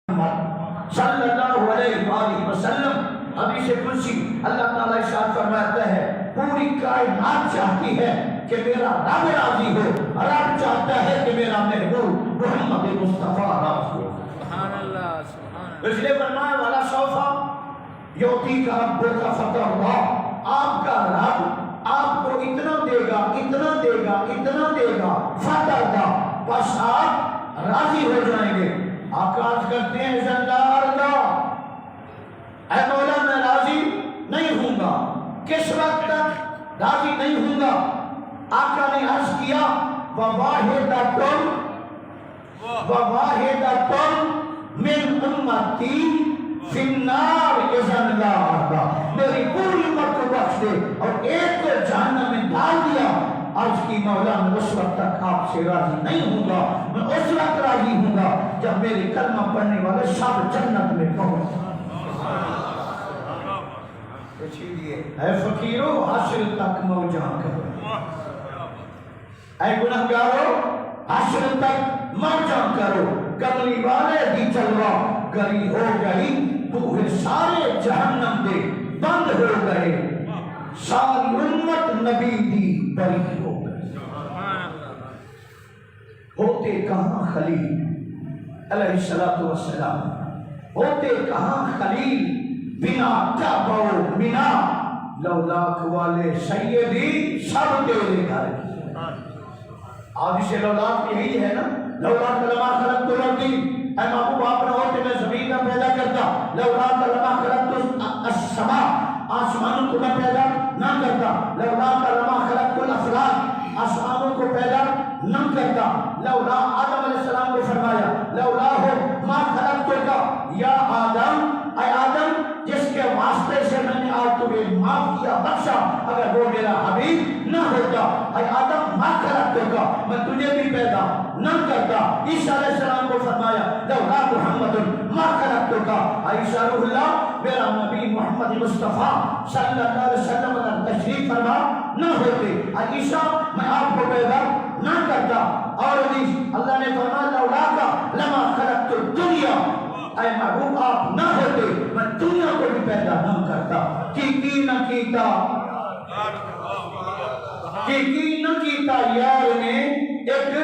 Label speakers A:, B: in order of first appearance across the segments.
A: صلی اللہ علیہ وآلہ وسلم حدیث قدسی اللہ تعالیٰ ارشاد فرماتا ہے پوری کائنات چاہتی ہے کہ میرا رب راضی ہو، رب چاہتا ہے کہ میرا محبوب محمد مصطفیٰ راضی ہو۔
B: سبحان اللہ سبحان اللہ۔
A: اس لیے فرمایا والا صوفہ یوتی کا رب کا فتح اللہ، آپ کا رب آپ کو اتنا دے گا اتنا دے گا اتنا دے گا فتح دا، بس آپ راضی ہو جائیں گے۔ آکاش کرتے ہیں زندار کا اے مولا میں راضی نہیں ہوں گا، کس وقت تک راضی نہیں ہوں گا؟ آقا نے عرض کیا وواحدۃ من امتی فی النار اذن لا ارضا، میری پوری امت کو بخش دے اور ایک کو جہنم میں ڈال دیا۔ عرض کی مولا میں اس وقت تک آپ سے راضی نہیں ہوں گا، میں اس وقت راضی ہوں گا جب میرے کلمہ پڑھنے والے سب جنت میں پہنچ۔ اے فقیرو حشر تک موجاں کرو، اے گنہگارو حشر تک موجاں کرو، کملی والے دی چلوا گری ہو گئی، بوہے سارے جہنم دے بند ہو گئے، ساری امت نبی دی بری ہو گئی۔ ہوتے کہاں خلیل علیہ السلام، ہوتے کہاں خلیل بنا کعبہ و منا، لولاک والے سیدی سب تیرے گھر کی۔ آج سے لولاک یہی ہے نا، لولاک لما خلقت الارض، اے محبوب آپ نہ ہوتے میں زمین نہ پیدا کرتا، لولاک لما خلقت السماء، آسمانوں کو میں پیدا نہ کرتا، لولاک لما خلقت الافلاک، آسمانوں کو پیدا نہ کرتا، لولا آدم علیہ السلام کو فرمایا لولا ہو ما خلقتک یا آدم، اے آدم جس کے واسطے سے میں نے آج تمہیں معاف کیا بخشا، اگر وہ میرا حبیب نہ ہوتا، اے آدم ما خلقتک، میں تجھے بھی پیدا نہ کرتا۔ عیسیٰ علیہ السلام کو فرمایا لولا محمد ما خلقتک، اے عیسیٰ روح اللہ میرا نبی محمد مصطفیٰ صلی اللہ علیہ وسلم اگر تشریف فرما نہ ہوتے، اے عیسیٰ میں آپ کو پیدا نہ کرتا۔ اور حدیث اللہ نے فرمایا لولا کا لما خلقت الدنیا، اے محبوب آپ نہ ہوتے میں دنیا کو بھی پیدا نہ کرتا۔ کی نہ کیتا یار نے ایک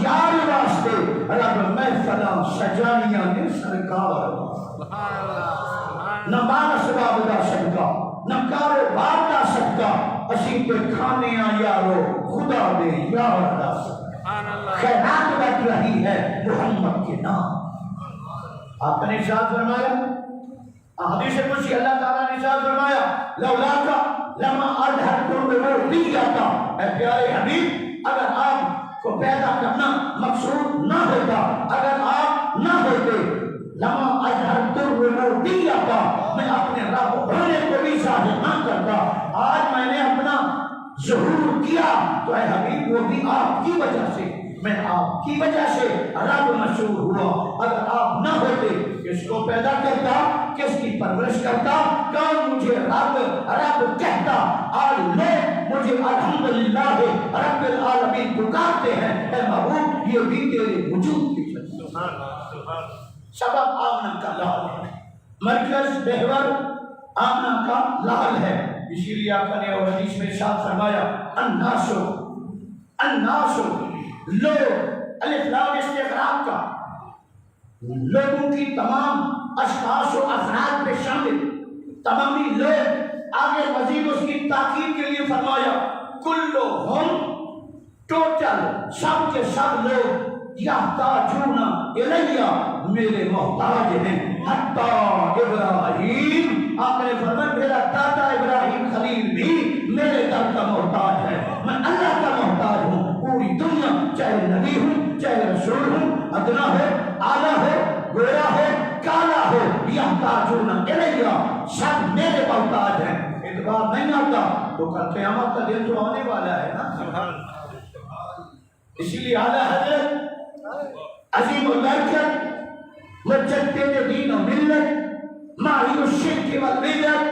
A: یار واسطے رب محفلہ سجانیاں نے سرکار، نہ مال سباب دا صدقہ نہ کاروبار دا صدقہ، اسی کے کھانے یارو خدا دے یار دا صدقہ، خیرات بٹ رہی ہے محمد کے نام۔ آپ نے ارشاد فرمایا حدیث قدسی اللہ تعالیٰ نے ارشاد فرمایا لولا کا لما اظہرت ربوبیتا، اے پیارے حبیب اگر آپ کو پیدا کرنا مقصود نہ ہوتا، اگر آپ نہ ہوتے، لما اظہرت ربوبیتا، میں اپنے رب ہونے کو بھی ظاہر نہ کرتا۔ آج میں نے اپنا ظہور کیا تو اے حبیب وہ بھی آپ کی وجہ سے، میں آپ کی وجہ سے رب مشہور ہوا۔ اگر آپ نہ ہوتے کس کو پیدا کرتا، کس کی پرورش کرتا، کون مجھے رب کہتا؟ آج لوگ مجھے الحمدللہ رب العالمین پکارتے ہیں، اے محبوب یہ بھی تیرے وجود کی سبب آمنہ کا لال ہے، مرکز محور آمنہ کا لال ہے۔ اسی لیے آقا نے اور حدیث میں ارشاد فرمایا الناس لوگ، الف لام استغراق کا، لوگوں کی تمام اشخاص و افراد پہ شامل، تمامی لوگ۔ آگے مزید اس کی تاکید کے لیے فرمایا کلہم، ٹوٹل سب کے سب لوگ، یحتاجون الیہ، میرے محتاج ہیں، حتی ابراہیم، آپ نے فرمایا میرا دادا ابراہیم خلیل بھی میرے در کا محتاج ہے، میں اللہ کا محتاج ہوں۔ پوری دنیا چاہے نبی ہوں چاہے رسول ہوں، ادنا ہو اعلیٰ ہو گورا ہو کالا ہو، یحتاجون الیہ، سب میرے محتاج ہیں۔ اعتبار نہیں آتا تو کل قیامت کا دن تو آنے والا ہے نا۔ اسی لیے اعلیٰ حضرت عظیم البرکت مجدد دین و ملت ماہر الشرک والبدعت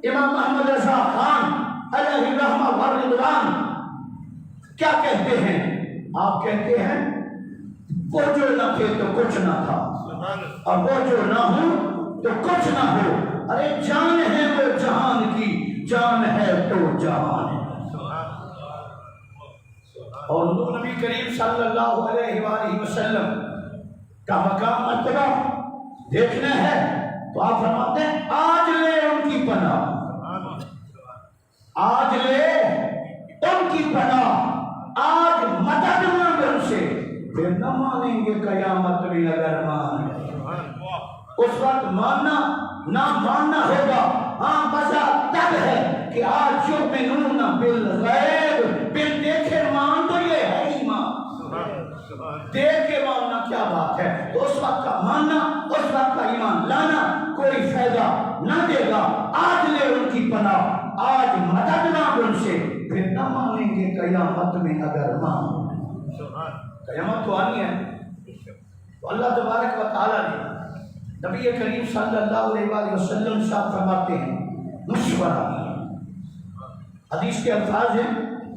A: امام محمد رضا خان علیہ الرحمہ والرضوان کیا کہتے ہیں؟ آپ کہتے ہیں وہ جو نہ تھے تو کچھ نہ تھا، اور وہ جو نہ ہو تو کچھ نہ ہو. ارے جان ہے وہ جہان کی، جان ہے تو جہان ہے. اور نبی کریم صلی اللہ علیہ وآلہ وسلم کا مقام مرتبہ دیکھنا ہے تو آپ فرماتے ہیں آج لے ان کی پناہ، آج لے ان کی پناہ، آج مدد مانگ ان سے، پھر نہ مانیں گے قیامت میں اگر مان گئے. اس وقت ماننا نہ ماننا ہوگا. ہاں مزہ تب ہے کہ آج یؤمنون بالغیب، بن دیکھے مان تو یہ ہے ایمان. دیکھ کے ماننا کیا بات ہے. تو اس وقت کا ماننا، اس وقت کا ایمان لانا کوئی فائدہ نہ دے گا. آج لے ان کی پناہ، آج مدد مانگ ان سے، پھر نہ مانیں گے قیامت میں اگر مان. قیامت تو آنی ہے. تو اللہ تبارک و تعالیٰ نے نبی کریم صلی اللہ علیہ وآلہ وسلم صاحب فرماتے ہیں مشورہ. حدیث کے الفاظ ہیں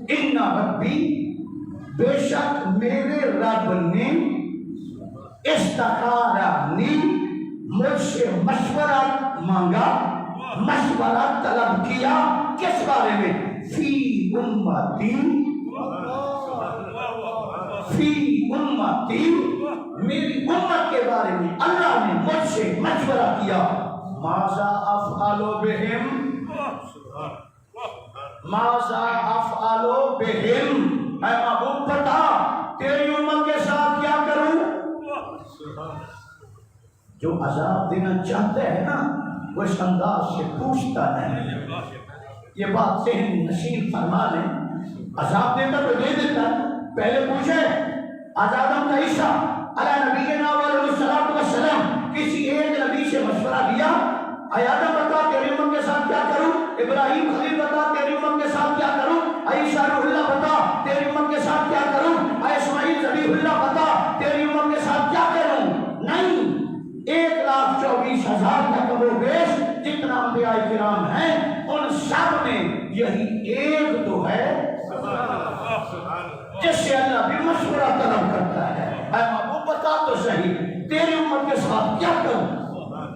A: ان ربی، بے شک میرے رب نے استخارانی، مجھ سے مشورہ مانگا، مشورہ طلب کیا. کس بارے میں؟ فی امتی، فی امتی، میری امت کے بارے میں اللہ نے مجھ سے مشورہ کیا. ماذا افعل بہم، ماذا افعل بہم، اے محبوب بتا تیری امت کے ساتھ کیا کروں. جو عذاب دینا چاہتے ہیں نا وہ اس انداز سے پوچھتا نہیں. یہ بات ذہن نشین فرما لیں. عذاب دیتا تو دے دیتا، پہلے پوچھے آدم کا عیسیٰ علیہ نبینا علیہ السلام کسی ایک نبی سے مشورہ لیا. اے آدم بتا تیری امت کے ساتھ کیا کروں، ابراہیم خلیل بتا تیری امت کے ساتھ کیا کروں، عیسیٰ روح اللہ بتا تیری امت کے ساتھ کیا کروں، اے اسماعیل ذبیح اللہ بتا تیری امت کے ساتھ کیا کروں. نہیں، 1,24,000 کا کم و بیش جتنا انبیاء کرام ہیں ان سب میں یہی ایک تو ہے جس سے اللہ بھی مشورہ طلب کرتا ہے. اے محبوب بتا تو صحیح تیری امت کے ساتھ کیا کروں.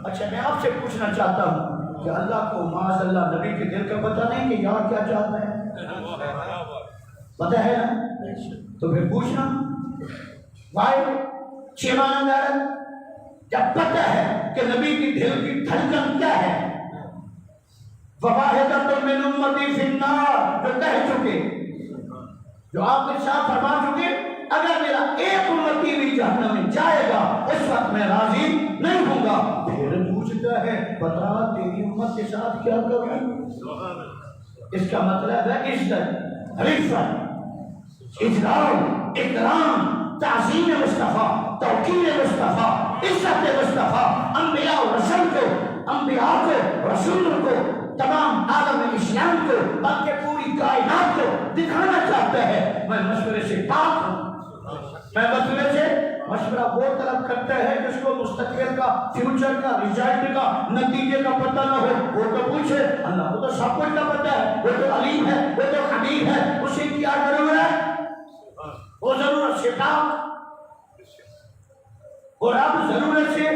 A: اچھا میں آپ سے پوچھنا چاہتا ہوں کہ اللہ کو معاذ اللہ نبی کے دل کا پتہ نہیں کہ یار کیا چاہتا ہے؟ پتہ ہے نا؟ تو پھر پوچھنا بھائی چیمان دار جب پتہ ہے کہ نبی کی دل کی دھڑکن کیا ہے. وواحدۃ من امتی فی النار، جو کہہ چکے، جو آپ کے ساتھ فرما چکے اگر میرا ایک امتی بھی جہنم میں جائے گا اس وقت میں راضی نہیں ہوں گا. پھر پوچھتا ہے بتا تیری امت کے ساتھ کیا کروں. اس کا مطلب ہے عزت، رفعت، اجلال، اکرام، تعظیم مصطفیٰ، توقیر مصطفیٰ، عزت مصطفیٰ، انبیاء و رسول کو، انبیاء کو، رسولوں کو، تمام عالم اسلام کو، بلکہ پوری کائنات کو دکھانا چاہتا ہے میں مشورے سے پاک ہوں. میں مشورے سے مشورہ وہ طلب کرتا ہے جس کو مستقبل کا، فیوچر کا، رزلٹ کا، نتیجے کا پتہ نہ ہو. وہ تو پوچھے اللہ کو تو سب کچھ کا پتہ ہے، وہ تو علیم ہے، وہ تو خبیر ہے، اسے کیا ضرورت ہے؟ وہ ضرورت سے پاک، اور اب ضرورت سے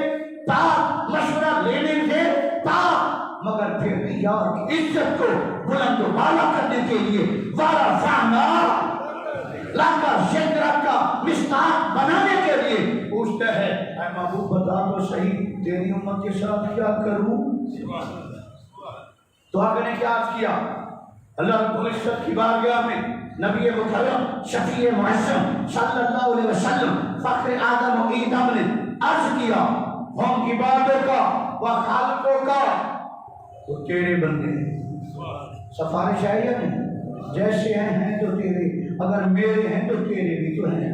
A: پاک، مشورہ لینے سے پاک. مگر پھر بھی یار کی عزت کو بلند و بالا کرنے کے لیے وارفعنا لاکا شکرہ کا مستحق بنانے کے لیے پوچھتا ہے اے محبوب بتا تو صحیح تیری امت کے ساتھ کیا کروں. تو آقا نے کیا عرض کیا؟ اللہ رب العزت کی بارگاہ میں نبی مکرم شفیع معظم صلی اللہ علیہ وسلم فخر آدم و ایدم نے عرض کیا ہم عبادوں کا و خالقوں کا تو تیرے بندے سفارش ہے یا نہیں؟ جیسے ہیں تو تیرے، اگر میرے ہیں تو تیرے بھی تو ہیں،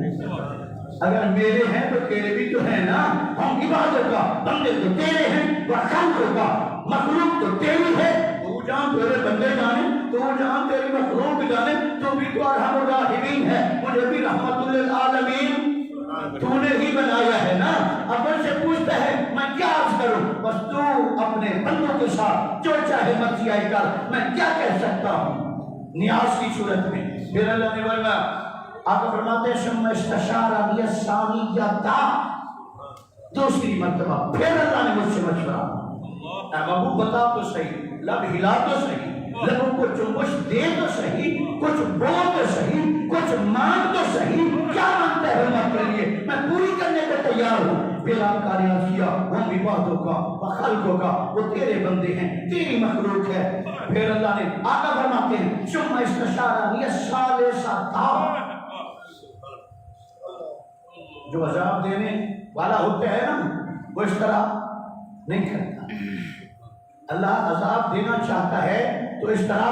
A: اگر میرے ہیں تو تیرے بھی تو ہیں نا. ہم عبادوں کا بندے تو تیرے ہیں و خالقوں کا مخلوق تو تیری ہے. تو جان تیرے بندے جانے، تو جان تیری مخلوق جانے، تو بھی تو ارحم الراحمین ہے، مجھے بھی رحمت للعالمین تو نے ہی بنایا ہے نا. اب ان سے پوچھتا ہے میں کیا عرض کروں؟ بس تو اپنے بندوں کے ساتھ جو چاہے مرضی آئی کر، میں کیا کہہ سکتا ہوں نیاز کی صورت میں. پھر اللہ نے فرمایا آپ فرماتے ہیں ثم استشار ابی الثانیہ، دوسری مرتبہ پھر اللہ نے مجھ سے مشورہ، اے محبوب بتا تو صحیح، لب ہلا تو صحیح، لبوں کو چنبش دے تو صحیح، کچھ بول تو صحیح، کچھ مانگ تو صحیح، کیا مانگتا ہے حرمت کے لیے؟ میں پوری کرنے کو تیار ہوں۔ پھر آپ کا ریاض کیا، وہ عبادوں کا وہ خلقوں کا، وہ تیرے بندے ہیں، تیری مخلوق ہے۔ پھر اللہ نے آقا فرماتے ہیں ثم استشارنی الثالثہ، جو عذاب دینے والا ہوتا ہے نا وہ اس طرح نہیں کرتا۔ اللہ عذاب دینا چاہتا ہے تو اس طرح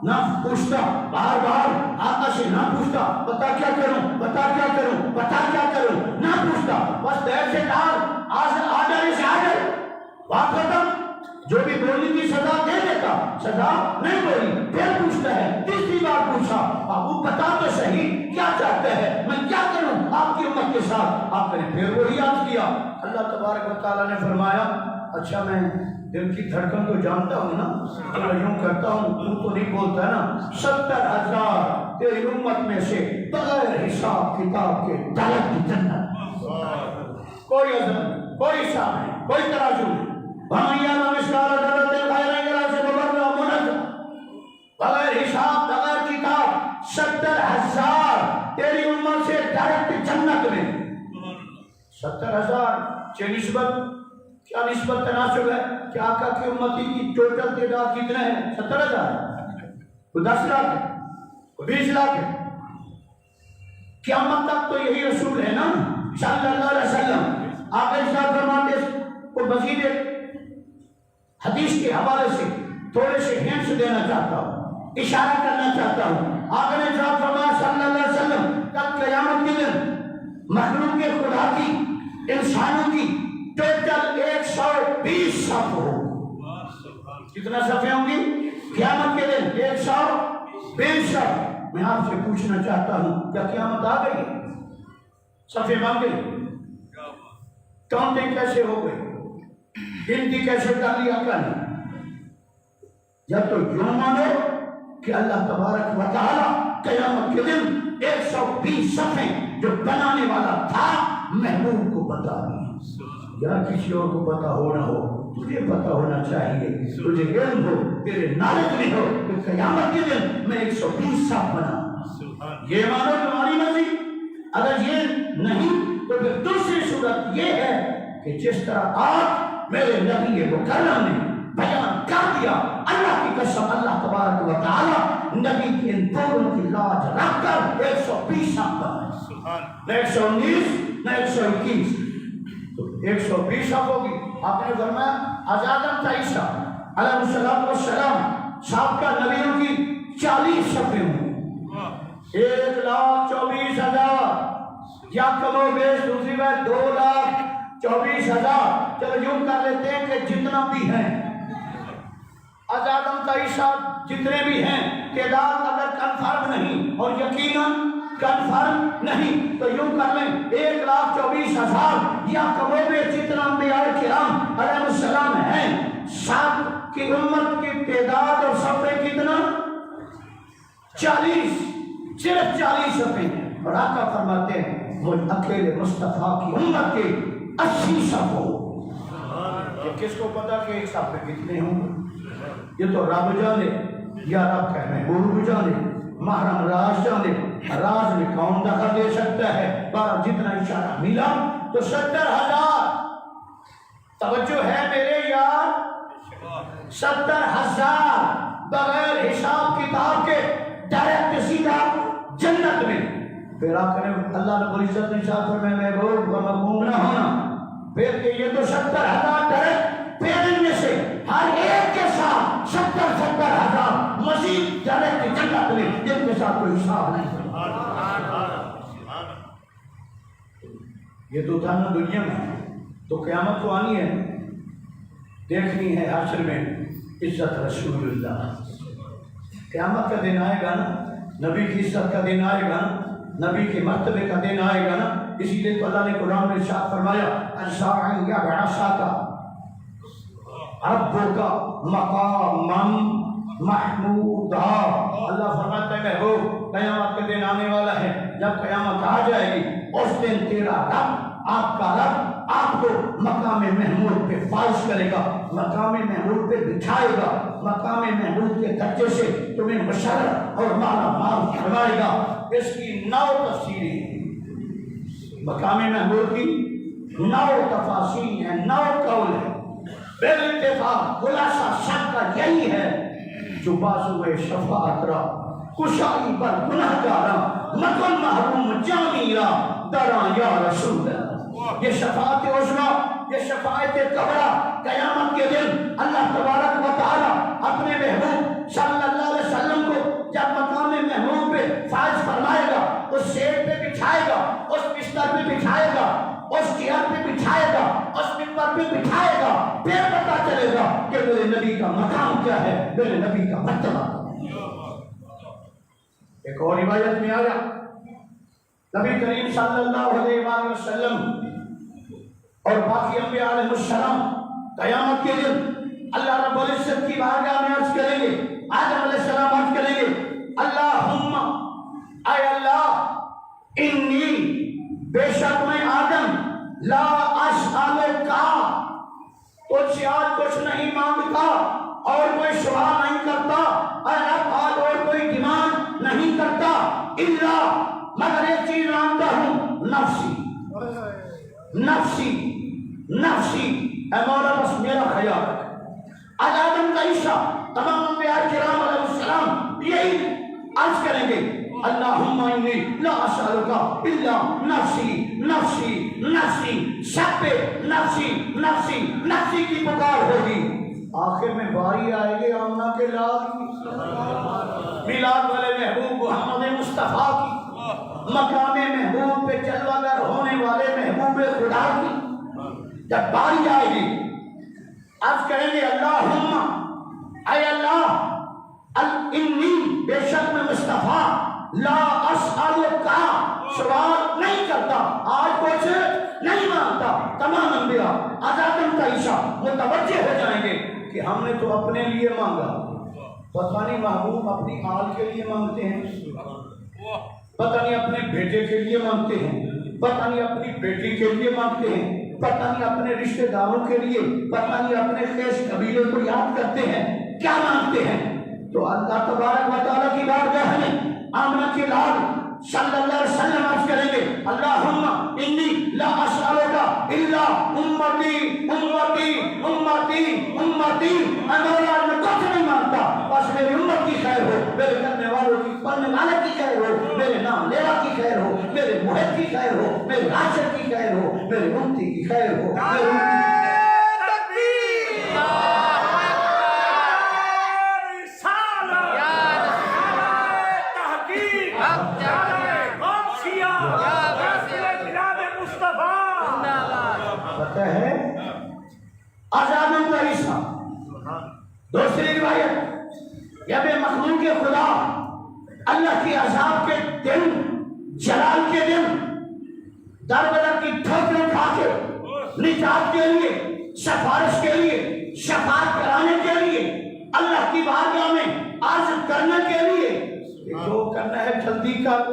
A: نہ پوچھتا، بار بار آقا سے نہ پوچھتا بتا کیا کروں، بتا کیا کروں، بتا کیا کروں، نہ پوچھتا، بس دیر سے ڈال، آڈر سے آڈر، بات ختم۔ جو بھی بولنے کی سزا دے دیتا، سزا نہیں بولی، پھر پوچھتا ہے، تیسری بار پوچھا، ابو بتا تو صحیح کیا چاہتے ہیں، میں کیا کروں آپ کی امت کے ساتھ؟ آپ نے پھر وہی یاد کیا۔ اللہ تبارک و تعالیٰ نے فرمایا اچھا میں دل کی دھڑکن تو جانتا ہوں نا، تو میں یوں کرتا ہوں، تو نہیں بولتا نا، 70,000 تیری امت میں سے بغیر حساب کتاب کے ڈائریکٹ کی جنت، کوئی عزم، کوئی حساب نہیں، کوئی ترازو نہیں، بغیر حساب بغیر کتاب 70,000 تیری امت سے ڈائریکٹ جنت میں۔ 70,000 چھ نسبت کیا نسبت تناسب ہے کہ آقا کی امتی کی ٹوٹل تعداد کتنا ہے؟ 70,000، کوئی 10 لاکھ ہے، کوئی 20 لاکھ ہے۔ قیامت تک تو یہی رسول ہے نا صلی اللہ علیہ وسلم۔ آپ ارشاد فرماتے کو مزید حدیث کے حوالے سے تھوڑے سے ہنٹس دینا چاہتا ہوں، اشارہ کرنا چاہتا ہوں۔ آپ نے ارشاد فرمایا صلی اللہ علیہ وسلم کل قیامت کے دن مخلوق کے خدا کی، انسانوں کی ٹوٹل 120 صف ہو۔ کتنا صفیں ہوں گی قیامت کے دن؟ 120 صف۔ میں آپ سے پوچھنا چاہتا ہوں کیا قیامت آ گئی؟ صفیں بن گئی؟ کاؤنٹنگ کیسے ہو گئی؟ گنتی کیسے کر لی عقل نے؟ جب تو یوں مانو کہ اللہ تبارک و تعالی قیامت کے دن 120 صفیں جو بنانے والا تھا محبوب کو بتا دی، یا کسی اور کو پتا ہو نہ ہو، تجھے پتا ہونا چاہیے، تجھے علم ہو، تیرے نالج میں ہو کہ قیامت کے دن میں 120 صف بنا۔ یہ مانو تمہاری مرضی، اگر یہ نہیں تو پھر دوسری صورت یہ ہے کہ جس طرح آپ میرے نبی مکرم نے بیان کر دیا، اللہ کی قسم اللہ تبارک و تعالی نبی کی ان دونوں کی لاج رکھ کر 120 صف بنا، نہ 119 نہ 121، تو 120 صف ہوگی۔ آپ نے فرمایا آزادم تھا عیسیٰ علیہ السلام، سابقہ نبیوں کی 40 صفیں ہوں، 1,24,000 یا کم و بیش، دوسری بات 2,24,000۔ چلو یوں کر لیتے ہیں کہ جتنا بھی ہیں آزادم کا عیسیٰ جتنے بھی ہیں، تعداد اگر کنفرم نہیں اور یقیناً کنفرم نہیں تو یوں کر لیں 1,24,000 یا کم و بیش جتنا انبیاء کرام علیہ السلام ہیں، سب کی امت کی تعداد اور صفحے کتنا؟ 40، صرف 40 صفحے ہیں۔ اور آقا فرماتے ہیں مجھ اکیلے مصطفیٰ کی امت کے 80 صف ہو۔ یہ کس کو پتا کہ ایک صف پہ کتنے ہوں؟ یہ تو رب جانے، یا رب کہنے گرو جانے، محرم راز جانے، راز میں کون دخل دے سکتا ہے؟ بارہ جتنا اشارہ ملا تو 70,000۔ توجہ ہے میرے یار، 70,000 بغیر حساب کتاب کے ڈائریکٹ سیدھا جنت میں۔ پھر آپ کہنے اللہ رب العزت نے ارشاد فرمایا محبوب و مغموم نہ ہونا، پھر کہ یہ تو 70,000 ڈائریکٹ، پھر ان میں سے ہر ایک کے ساتھ 70,000 مزید ڈائریکٹ جنت میں، جن کے ساتھ کوئی حساب نہیں۔ یہ تو تھا نا دنیا میں، تو قیامت تو آنی ہے، دیکھنی ہے حشر میں عزت رسول اللہ۔ قیامت کا دن آئے گا نا، نبی کی عزت کا دن آئے گا نا، نبی کے مرتبے کا دن آئے گا نا۔ اسی لیے تو اللہ نے قرآن میں ارشاد فرمایا الساعۃ یبعثک ربک مقاما محمودا۔ اللہ فرماتا ہے محبوب قیامت کا دن آنے والا ہے، جب قیامت آ جائے گی اس دن تیرا رب، آپ کا رب آپ کو مقام محمود پہ فائز کرے گا، مقام محمود پہ بٹھائے گا، مقام محمود کے درجے سے تمہیں مشرف اور مالا مال فرمائے گا۔ اس کی 9 تفسیریں، مقام محمود کی 9 تفاسیر ہیں، 9 قول ہیں۔ بالاتفاق خلاصہ سب کا یہی ہے، جو بازوئے شفاعت را کشائی پر گناہ گارا مکن محروم جامی را درا یا رسول اللہ۔ یہ شفاعت عظمیٰ، یہ شفاعت کبریٰ، قیامت کے دن اللہ تبارک و تعالی اپنے محبوب صلی اللہ علیہ وسلم کو جب مقام محمود پہ فائز فرمائے گا، اس سیٹ پہ بٹھائے گا، اس بستر پہ بٹھائے گا، اس چیئر پہ بٹھائے گا، اس منبر پہ بٹھائے گا، پھر پتہ چلے گا کہ میرے نبی کا مقام کیا ہے، میرے نبی کا مرتبہ۔ ایک اور روایت میں آیا نبی کریم صلی اللہ علیہ وآلہ وسلم اور باقی انبیاء علیہ السلام قیامت کے دن اللہ رب العزت کی بارگاہ میں عرض کریں گے، آدم علیہ السلام عرض کریں گے، اللہم اے اللہ انی بے شک میں آدم لا اسألک تجھ سے آج کچھ نہیں مانگتا اور کوئی سوال نہیں کرتا، اے رب آج اور کوئی ڈیمانڈ نہیں کرتا، الا مگر ایک چیز مانگتا ہوں، نفسی نفسی نفسی، اے مولا بس میرا خیال رکھ۔ آج آدم کا عیسیٰ تمام انبیاء کرام علیہ السلام یہی عرض کریں گے، اللہم انی لا اسألک الا نفسی نفسی نفسی، سب پہ نفسی نفسی نفسی کی پکار ہوگی۔ آخر میں باری آئے گی آمنہ کے لال کی، میلاد والے محبوب محمد مصطفیٰ کی، مقام محبوب پہ جلوہ گر ہونے والے محبوب خدا کی جب باری آئے گی، عرض کریں گے اللہم اے اللہ انی بے شک میں مصطفیٰ لا اسألک سوال نہیں کرتا، آج کچھ نہیں مانگتا۔ تمام انبیاء آدم کا عیسیٰ متوجہ ہو جائیں گے کہ ہم نے تو اپنے لیے مانگا، پتہ نہیں محبوب اپنی آل کے لیے مانگتے ہیں، پتہ نہیں اپنے بیٹے کے لیے مانگتے ہیں، پتہ نہیں اپنی بیٹی کے لیے مانگتے ہیں، پتہ نہیں اپنے رشتہ داروں کے لیے، پتہ نہیں اپنے خیش قبیلے کو یاد کرتے ہیں، کیا مانگتے ہیں۔ تو اللہ تبارک و تعالیٰ کی بارگاہ میں آمنہ کے لال صلی اللہ علیہ وسلم عرض کریں گے، اللہم انی لا اسألک الا امتی امتی امتی امتی، اے مولا میں کچھ نہیں مانگتا، بس میری امت کی خیر ہو، میرے کرنے والوں کی پڑھنے والے کی خیر ہو، میرے نام لیوا کی خیر ہو، میرے محب کی خیر ہو، میرے عاشق کی خیر ہو، میرے امتی کی خیر ہو، میرے امتی ہے آزادوں کا عیسیٰ۔ دوسری روایت جب مخلوق خدا اللہ کی عذاب کے دن، جلال کے دن، در بدر کی ٹھوکریں کھا کے نجات کے لیے، سفارش کے لیے، شفاعت کرانے کے لیے، اللہ کی بارگاہ میں عرض کرنے کے لیے، جو کرنا ہے جلدی کر،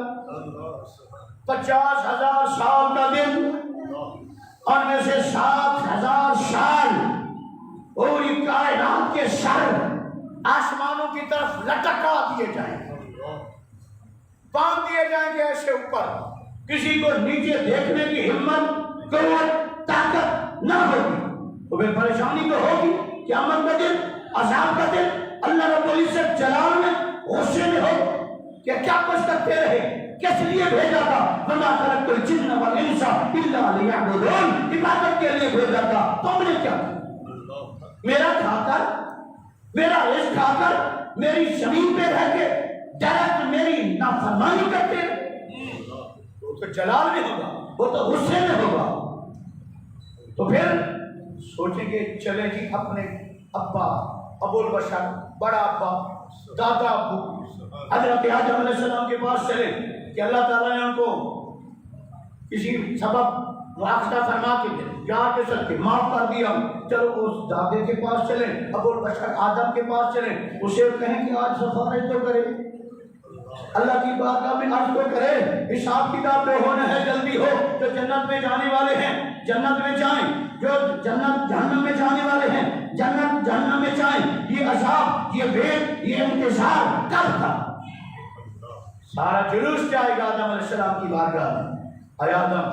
A: 50,000 سال کا دن، اور میں سے 7,000 سال پوری کائنات کے سر آسمانوں کی طرف لٹکا دیے جائیں گے، باندھ دیے جائیں گے ایسے اوپر، کسی کو نیچے دیکھنے کی ہمت، قوت، طاقت نہ ہوگی۔ تو پھر پریشانی تو ہوگی، قیامت کا دن، عذاب کا دن، اللہ رب العزت جلال میں غصے میں ہو کہ کیا کچھ کرتے رہے، کس لیے بھیجا تھا، وَمَا خَلَقْتُ الْجِنَّ وَالْإِنسَ إِلَّا لِيَعْبُدُونِ، عبادت کے لیے بھیجا تھا، تم نے کیا میرا کھا کر، میرا رزق کھا کر، میری زمین پہ رہ کے ڈائریکٹ میری نافرمانی کرتے، وہ تو جلال میں ہوگا، وہ تو غصے میں ہوگا۔ تو پھر سوچیں گے چلے جی اپنے ابا ابو البشر، بڑا ابا، دادا ابو حضرت آدم علیہ السلام کے پاس چلے کہ اللہ تعالیٰ نے ان کو کسی سبب مواخذہ فرما کے جا کے سر کے معاف کر دیا، چلو اس دادے کے پاس چلیں، ابو البشر آدم کے پاس چلیں، اسے کہیں کہ آج سفارش تو کرے، اللہ کی بارگاہ میں عرض تو کرے، حساب کتاب جو ہونا ہے جلدی ہو، جو جنت میں جانے والے ہیں جنت میں جائیں، جو جنت جہنم میں جانے والے ہیں جنت جہنم میں جائیں۔ یہ عذاب، یہ ویٹ، یہ انتظار کب تھا؟ سارا جلوس جائے گا آدم علیہ السلام کی بارگاہ میں، اے آدم،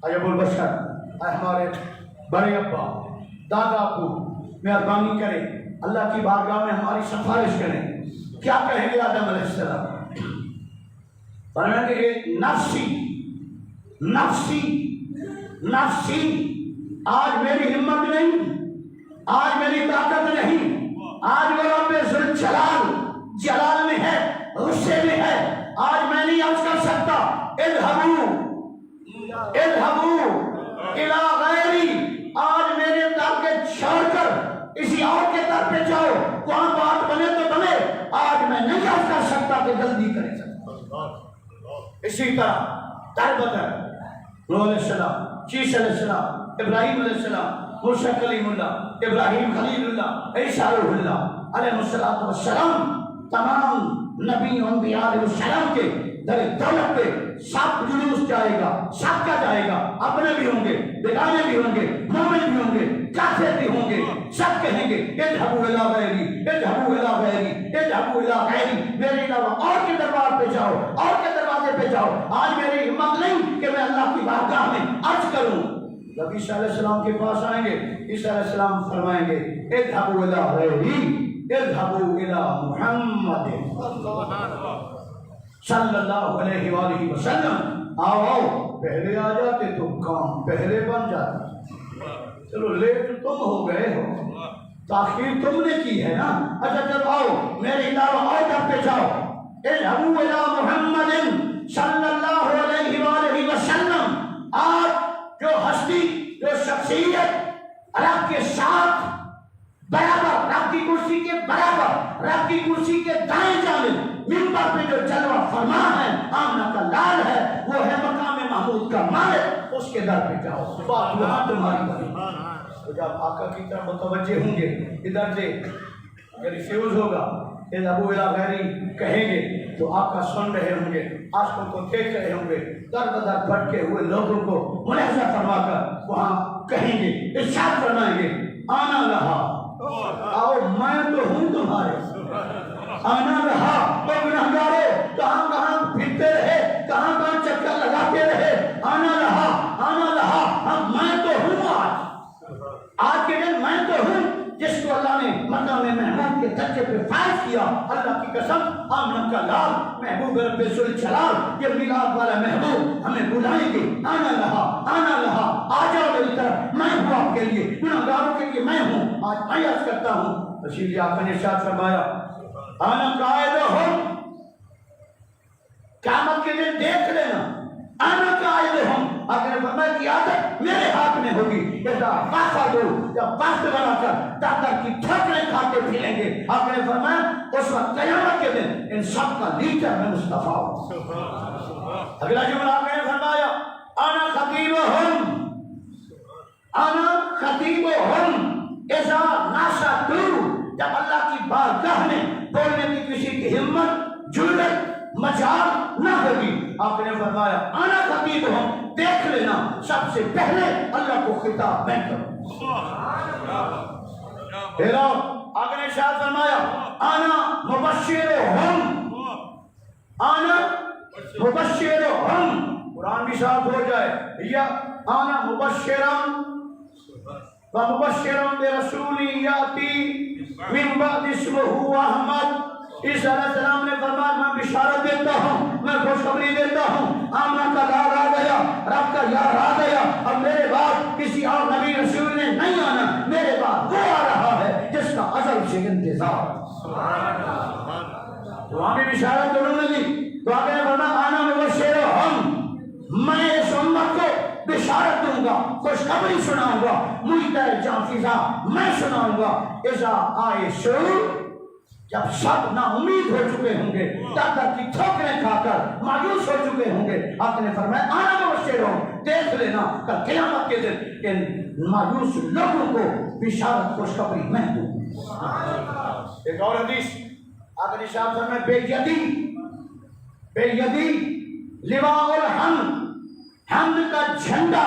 A: اے ابو البشر، اے ہمارے بڑے ابا، دادا ابو، مہربانی کریں اللہ کی بارگاہ میں ہماری سفارش کریں۔ کیا کہیں گے آدم علیہ السلام؟ فرمائیں گے نفسی نفسی نفسی، آج میری ہمت نہیں، آج میری طاقت نہیں، آج وہ رب ذوالجلال جلال میں ہے، غصے میں ہے، آج میں نہیں آج کر سکتا۔ اذهبوا الی غیری، آج میرے در کے چھوڑ کر کسی اور کے در پہ جاؤ، وہاں بات بنے تو بنے، آج میں نہیں آج کر سکتا کہ جلدی کرے سکتا۔ اسی طرح در بدر نوح علیہ السلام، شیش علیہ السلام، ابراہیم علیہ السلام، موسیٰ کلیم اللہ، ابراہیم خلیل اللہ، عیسیٰ روح اللہ علیہ السلام، تمام نبی انبیاء علیہ السلام کے در دولت پہ سب جلوس جائے گا، سب کا جائے گا، اپنے بھی ہوں گے، بیگانے بھی ہوں گے، مومن بھی ہوں گے، کافر بھی ہوں گے، سب کہیں گے اذهبوا الی غیری، اذهبوا الی غیری، اذهبوا الی غیری، میرے علاوہ اور کے دربار پہ جاؤ، اور کے دروازے پہ جاؤ، آج میری ہمت نہیں کہ میں اللہ کی بارگاہ میں عرض کروں۔ جب عیسیٰ علیہ السلام کے پاس آئیں گے، عیسیٰ علیہ السلام فرمائیں گے اذهبوا الی غیری، اذهبوا الی محمد صلی اللہ علیہ وآلہ وسلم، آؤ پہلے آ جاتے تو کام پہلے بن جاتے، چلو لیٹ تم ہو گئے ہو، تاخیر تم نے کی ہے نا، اچھا چلو آؤ میرے علاوہ اور در پہ جاؤ، اذهبوا الی محمد صلی اللہ علیہ وآلہ وسلم۔ آج جو ہستی، جو شخصیت رب کے ساتھ برابر، رب کی کرسی کے برابر، رب کی کرسی کے دائیں جانب منبر پہ جو جلوہ فرما ہے، آمنہ کا لال ہے، وہ ہے مقام محمود کا مالک، اس کے در پہ جاؤ، بات وہاں تمہاری بنی۔ تو جب آقا کی طرف متوجہ ہوں گے، ادھر سے ریفیوز ہوگا، اذهبوا الی غیری کہیں گے تو آقا سن رہے ہوں گے، عاشقوں کو دیکھ رہے ہوں گے، در بدر بھٹکے ہوئے لوگوں کو ملاحظہ فرما کر وہاں کہیں گے، ارشاد فرمائیں گے آنا لہا، آؤ میں تو ہوں تمہارے، آنا رہا، تو گناہگارو کہاں کہاں پھرتے رہے، کہاں کہاں چکر لگاتے رہے، آنا رہا، آنا رہا، اب میں تو ہوں آج کے دن میں تو ہوں جس کو اللہ نے مقام محمود کے درجے پہ فائز کیا۔ اللہ کی قسم آمنہ کا لال محبوب رب ذوالجلال، یہ میلاد والا محبوب ہمیں بلائیں گے، آنا لہا، آنا لہا، آ جاؤ میری طرف، میں ہوں آپ کے لیے، گناہگاروں کے لیے میں ہوں، آج میں عرض کرتا ہوں۔ اسی لیے آپ نے ارشاد فرمایا آنا قائدہم، قیامت کے دن دیکھ لینا، آنا قائدہم، آپ نے فرمایا قیادت میرے ہاتھ میں ہوگی، اذا فاسدو، جب فاسد بنا کر دادر کی ٹھوکریں کھاتے پھریں گے، آپ نے فرمایا اس وقت قیامت کے دن ان سب کا لیڈر میں مصطفیٰ ہوں۔ اگلا جملہ آپ نے فرمایا انا خطیبہم، انا خطیبہم اذا ناشدو، جب اللہ کی بارگاہ میں بولنے کی کسی کی ہمت، جرأت، مجال نہ ہوگی، آپ نے فرمایا انا خطیبہم، دیکھ لینا سب سے پہلے اللہ کو خطاب میں کروں۔ پھر آگے نے شاہد فرمایا انا مبشرہم، انا مبشرہم، قرآن بھی صاف ہو جائے، یا انا مبشرم ومبشرم برسول یاتی من بعد اسمہ احمد۔ عیسیٰ علیہ السلام نے فرمایا میں بشارت دیتا ہوں، میں خوشخبری دیتا ہوں، آمنہ کا لال آ گیا، رب کا یار آ گیا، اب میرے بعد کسی اور نبی رسول نے نہیں آنا، میرے بعد وہ آ رہا ہے جس کا ازل سے انتظار۔ تو ہمیں بشارت انہوں نے دی، تو آگے فرمایا آنا مبشرہم، میں اس امت کو بشارت دوں گا، خوشخبری سناؤں گا، مجدہ جانفزہ میں سناؤں گا، اذا عائشو، جب سب نا امید ہو چکے ہوں گے، دادر کی ٹھوکریں کھا کر مایوس ہو چکے ہوں گے، آپ نے فرمایا آنا مبشرہم، دیکھ لینا کل قیامت کے دن ان مایوس لوگوں کو بشارت خوشخبری میں دوں۔ ایک اور حدیث آپ نے شاہد فرمایا بے یدی لواء الحمد، حمد کا جھنڈا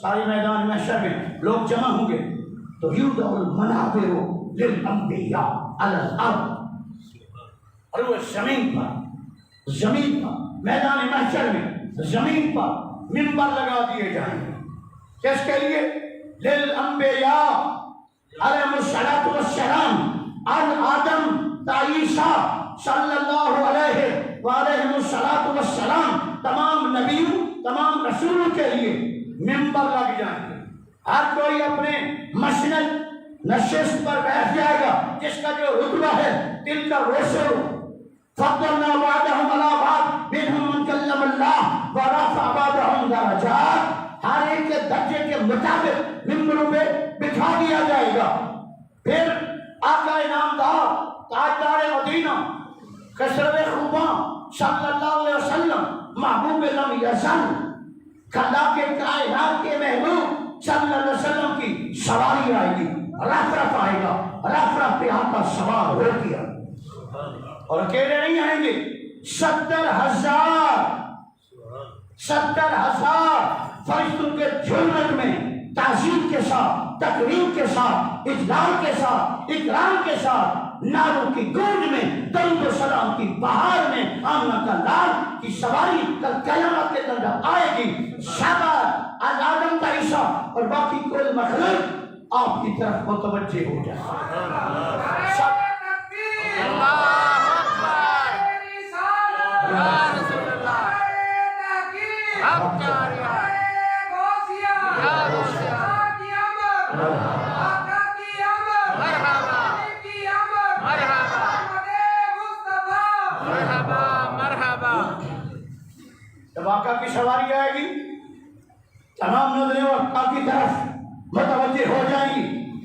A: سارے میدان محشر میں لوگ جمع ہوں گے تو یوضع المنابر للانبیاء علی الارض، اور وہ زمین پر میدان محشر میں زمین پر منبر لگا دیے جائیں گے. کس کے لیے؟ للانبیاء علیہم الصلاۃ والسلام، عن آدم تا عیسیٰ صلی اللہ علیہ وآلہ الصلاۃ والسلام، تمام نبیوں تمام رسولوں کے لیے منبر لگ جائیں گے. ہر کوئی اپنے مسند نشست پر بیٹھ جائے گا جس کا جو رتبہ ہے دل کا روشن. فضلنا بعضهم على بعض منهم من كلم الله ورفع بعضهم درجات، ہر ایک کے درجے کے مطابق منبروں پہ بٹھا دیا جائے گا. پھر آقا انعامدار تاجدار مدینہ خسرو خوباں صلی اللہ علیہ وسلم، محبوب لم یزل، خدا کے کائنات کے محبوب صلی اللہ علیہ وسلم کی سواری آئے گی، رف رف آئے گا، رف رف پہ آقا سوار ہو گیا. اور اکیلے نہیں آئیں گے، 70,000 فرشتوں کے جھومٹ میں تعظیم کے ساتھ، تکریم کے ساتھ، اجلال کے ساتھ، اکرام کے ساتھ، ناروں کی گونج میں، درود و سلام کی بہار میں آمنہ کا لال کی سواری کل قیامت کے دن آئے گی. شاباش از آدم تا عیسیٰ اور باقی کل مخلوق آپ کی طرف متوجہ ہو جائے. جب آقا کی سواری آئے گی تمام نظریں آقا کی طرف متوجہ ہو جائیں گی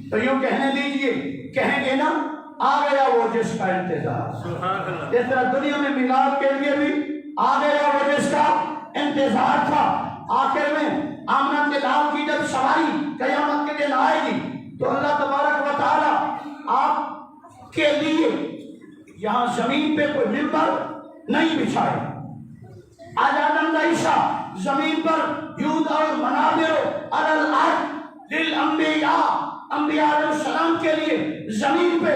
A: تو یوں کہنے لیجئے، کہیں گے نا آ گیا وہ جس کا انتظار. جس طرح دنیا میں میلاد کے لیے بھی آ گیا وہ جس کا انتظار تھا، آخر میں آمنہ کے لال کی جب سواری قیامت کے دن آئے گی تو اللہ تبارک و تعالی آپ کے لیے یہاں زمین پہ کوئی منبر نہیں بچھائے. آج آدم عیسیٰ زمین پر یوضع المنابر علی الارض للانبیاء، انبیاء علیہ السلام کے لیے زمین پہ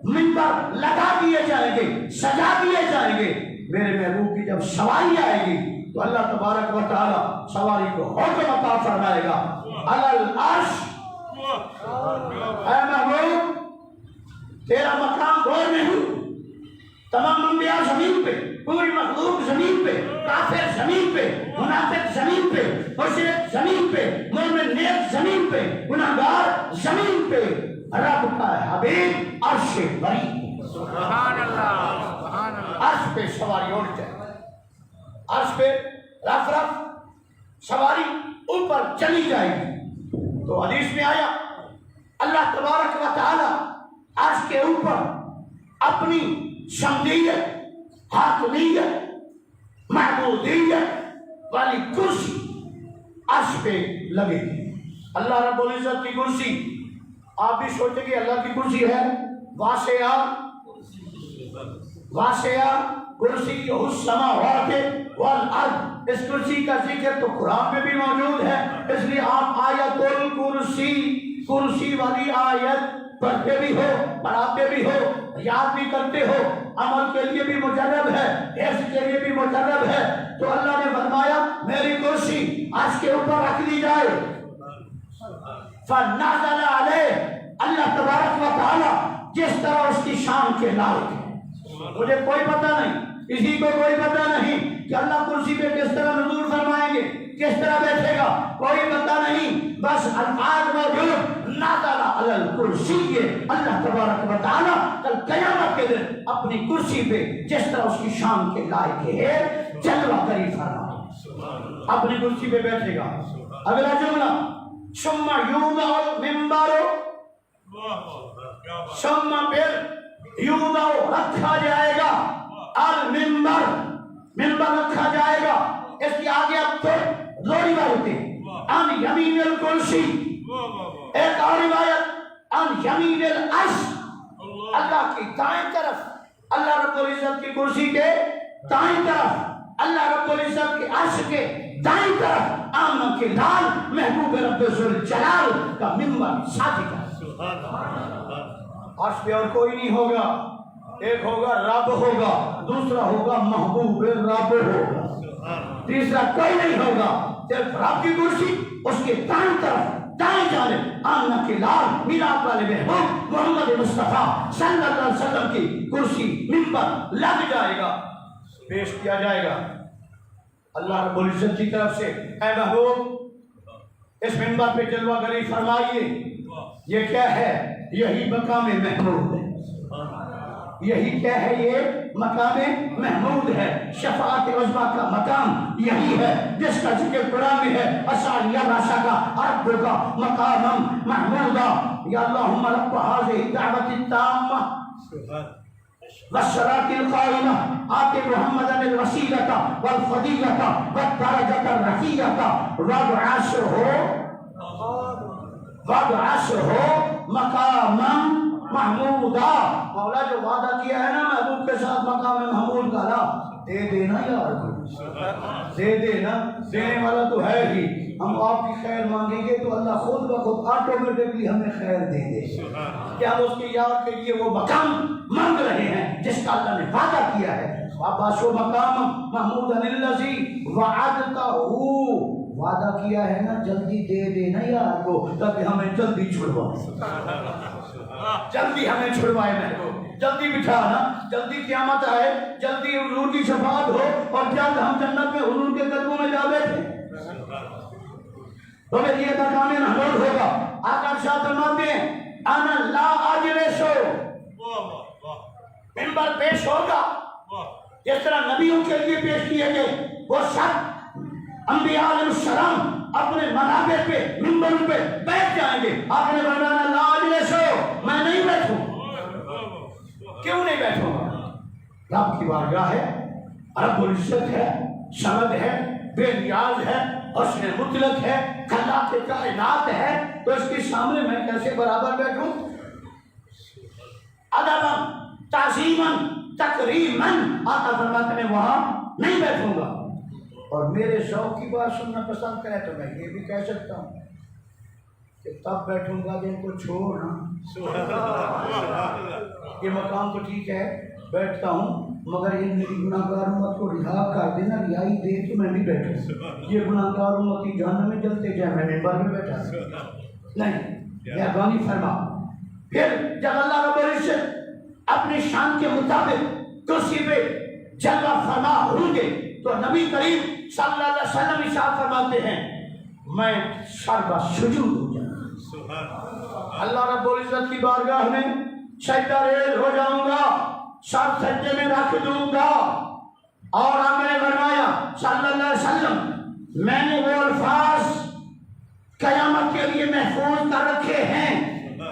A: منبر لگا دیے جائیں گے، سجا دیے جائیں گے. میرے محبوب کی جب سواری آئے گی تو اللہ تبارک و تعالی سواری کو حکم عطا فرمائے گا علی العرش. اے محبوب تیرا مقام غور میں ہوں، تمام انبیاء زمین پہ، پوری مخلوق زمین پہ، کافر زمین پہ، منافق زمین پہ، مشرک زمین پہ، مومن نیک زمین پہ، گناہگار زمین پہ، رب کا حبیب عرش بری.
B: سبحان اللہ، سبحان اللہ.
A: عرش پہ سواری اٹھ جائے، عرش پہ رف رف سواری اوپر چلی جائے گی. تو حدیث میں آیا اللہ تبارک و تعالی عرش کے اوپر اپنی شمدیت، حاکمیت، معبودیت والی کرسی عرش پہ لگے گی. اللہ رب العزت کی کرسی، آپ بھی سوچیں کہ اللہ کی کرسی ہے واسعہ کرسی السماوات والارض. اس کرسی کا ذکر تو قرآن میں بھی موجود ہے، اس لیے آپ آیت الکرسی، کرسی والی آیت پڑھتے بھی ہو، پڑھاتے بھی ہو، یاد بھی کرتے ہو، عمل کے لیے بھی مجرب ہے، حفظ کے لیے بھی مجرب ہے. تو اللہ نے فرمایا میری کرسی عرش کے اوپر رکھ دی جائے. فنزل علیہ، اللہ تبارک و تعالی جس طرح اس کی شان کے لائق ہے. مجھے کوئی پتہ نہیں، کسی کو کوئی پتہ نہیں کہ اللہ کرسی پہ کس طرح نزول فرمائیں گے، کس طرح بیٹھے گا، کوئی پتہ نہیں. بس الفاظ موجود، نازل علی الکرسی. اللہ تبارک و تعالی کل قیامت کے دن اپنی کرسی پہ جس طرح اس کی شان کے لائق ہے جلوہ کری فرمائے، اپنی کرسی پہ بیٹھے گا. اگلا جملہ ثم یوضع المنبر، ثم پھر یوضع رکھا جائے گا، المنبر، منبر رکھا جائے گا. اس کی آگے اب تو دو روایتیں، عن یمین الکرسی، ایک اور روایت عن یمین العرش، اللہ کی دائیں طرف، اللہ رب العزت کی کرسی کے دائیں طرف، اللہ رب العزت کے عرش کے دائیں طرف آمنہ کے لال محبوب رب ذوالجلال کا منبر ساجدہ۔ عرش پہ اور کوئی نہیں ہوگا، ایک ہوگا رب ہوگا، دوسرا ہوگا محبوب رب ہوگا، تیسرا کوئی نہیں ہوگا، صرف رب کی کرسی، اس کے دائیں طرف دائیں جانب آمنہ کے لال میلاد والے محبوب محمد مصطفیٰ صلی اللہ علیہ وسلم کی کرسی منبر لگ جائے گا، پیش کیا جائے گا اللہ رب العزت کی طرف سے، اے محبوب اس منبر پہ جلوہ گری فرمائیے۔ یہ کیا ہے؟ یہی مقام محمود ہے، یہی کیا ہے؟ یہ مقام محمود ہے، شفاعت عظمیٰ کا مقام یہی ہے جس کا ذکر قرآن میں ہے، اسالیہ راشا کا عرب کا مقام محمودہ، یا اللہم رب هذه الدعوة التامة والصلاة القائمة آت محمدا الوسيلة والفضيلة والدرجة الرفيعة وابعثه مقاما محمودا۔ مولا جو وعدہ کیا ہے نا محبوب کے ساتھ مقام محمود کا، لا دے دینا یار، دے دینا، دینے والا تو ہے ہی۔ ہم آپ کی خیر مانگیں گے تو اللہ خود بخود آٹومیٹکلی ہمیں خیر دے دے کہ ہم اس کی یاد کے لیے وہ مقام مانگ رہے ہیں جس کا اللہ نے وعدہ کیا ہے۔ وَابْعَثْهُ مَقَامًا مَحْمُودًا الَّذِي وَعَدْتَهُ، وعدہ کیا ہے نا جلدی دے دینا یار کو تاکہ ہمیں جلدی چھڑوائے، جلدی ہمیں چھڑوائے محبوب، جلدی بٹھانا، جلدی قیامت آئے، جلدی حضور کی شفاعت ہو، اور جلد ہم جنت میں حضور کے قدموں میں جا بیٹھے تو میں یہ مقام محمود ہوگا۔ آقا شاہ فرماتے ہیں انا لا اجلسو، منبر پیش ہوگا جس طرح نبیوں کے لیے پیش کیے گئے، وہ سب انبیاء علیہ السلام اپنے منابر پہ منبروں پہ بیٹھ جائیں گے۔ آپ نے فرمایا لا اجلسو، میں نہیں بیٹھوں، کیوں نہیں بیٹھوں گا؟ رب کی بارگاہ ہے، رب العزت ہے، سند ہے، بے نیاز ہے، حسن مطلق ہے، خلاق کائنات ہے، تو اس کے سامنے میں کیسے برابر بیٹھوں؟ ادباً تعظیماً تکریماً آقا فرماتے ہیں وہاں نہیں بیٹھوں گا۔ اور میرے شوق کی بات سننا پسند کریں تو میں یہ بھی کہہ سکتا ہوں کہ تب بیٹھوں گا جن کو چھوڑنا، یہ مقام تو ٹھیک ہے بیٹھتا ہوں، مگر یہ میری گناہگار امت کو رہا کر دینا، رہائی دے تو میں بھی بیٹھوں، یہ گناہگار امت کی جہنم میں جلتے جائے، میں منبر میں بیٹھا نہیں، مہربانی فرما۔ پھر جب اللہ رب العزت اپنی شان کے مطابق کرسی پہ جلوہ فرما ہوں گے تو نبی کریم صلی اللہ علیہ وسلم ارشاد فرماتے ہیں میں سر سجود ہو جاؤں، اللہ رب العزت کی بارگاہ میں سجدہ ریز ہو جاؤں گا، سر سجدے میں رکھ دوں گا۔ اور آقا نے فرمایا صلی اللہ علیہ وسلم میں نے وہ الفاظ قیامت کے لیے محفوظ کر رکھے ہیں،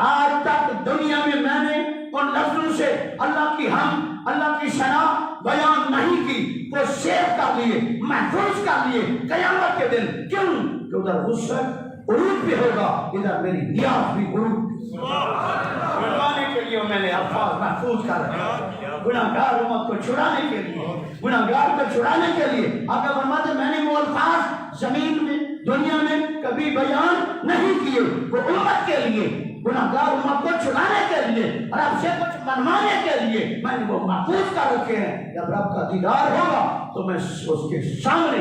A: آج تک دنیا میں نے ان لفظوں سے اللہ کی حمد، اللہ کی ثنا بیان نہیں کی، وہ سیو کر لیے، محفوظ کر لیے قیامت کے دن۔ کیوں کہ ادھر غصت عروج بھی ہوگا، ادھر میری نیاز بھی عروج چھڑانے کے لیے میں نے الفاظ محفوظ کر رکھے، گناہگار امت کو چھڑانے کے لیے، گناہگار کو چھڑانے کے لیے۔ آقا فرماتے میں نے وہ الفاظ زمین میں دنیا میں کبھی بیان نہیں کیے، وہ امت کے لیے، گناہگار امت کو چھڑانے کے لیے، رب سے کچھ منوانے کے لیے میں نے وہ محفوظ کر رکھے ہیں۔ جب رب کا دیدار ہوگا تو میں اس کے سامنے